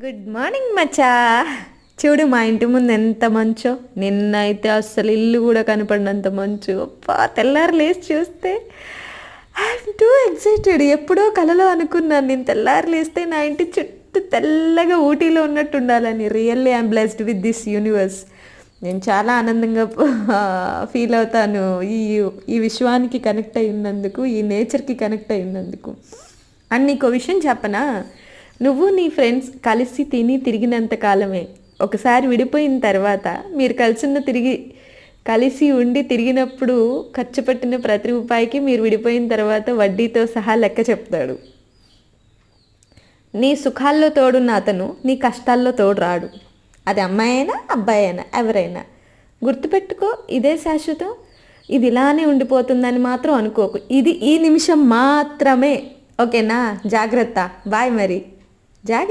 Good morning మచ్చా. చూడు మా ఇంటి ముందు ఎంత మంచో. నిన్న అయితే అస్సలు ఇల్లు కూడా కనపడినంత మంచు. అబ్బా, తెల్లారి లేచి చూస్తే ఐఎమ్ టూ ఎక్సైటెడ్. ఎప్పుడో కలలో అనుకున్నాను నేను తెల్లారి లేస్తే నా ఇంటి చుట్టూ తెల్లగా ఊటీలో ఉన్నట్టు ఉండాలని. Really I'm blessed with this universe. నేను చాలా ఆనందంగా ఫీల్ అవుతాను ఈ ఈ విశ్వానికి కనెక్ట్ అయి ఉన్నందుకు, ఈ నేచర్కి కనెక్ట్ అయి ఉన్నందుకు. అండ్ నీకు విషయం చెప్పనా, నువ్వు నీ ఫ్రెండ్స్ కలిసి తిరిగినంత కాలమే. ఒకసారి విడిపోయిన తర్వాత మీరు కలిసి ఉండి తిరిగినప్పుడు ఖర్చు పెట్టిన ప్రతి రూపాయికి మీరు విడిపోయిన తర్వాత వడ్డీతో సహా లెక్క చెప్తాడు. నీ సుఖాల్లో తోడున్న అతను నీ కష్టాల్లో తోడు రాడు. అది అమ్మాయి అయినా అబ్బాయి అయినా ఎవరైనా. గుర్తుపెట్టుకో, ఇదే శాశ్వతం, ఇది ఇలానే ఉండిపోతుందని మాత్రం అనుకోకు. ఇది ఈ నిమిషం మాత్రమే. ఓకేనా? జాగ్రత్త. బాయ్ మరి. జాగ్రత్త.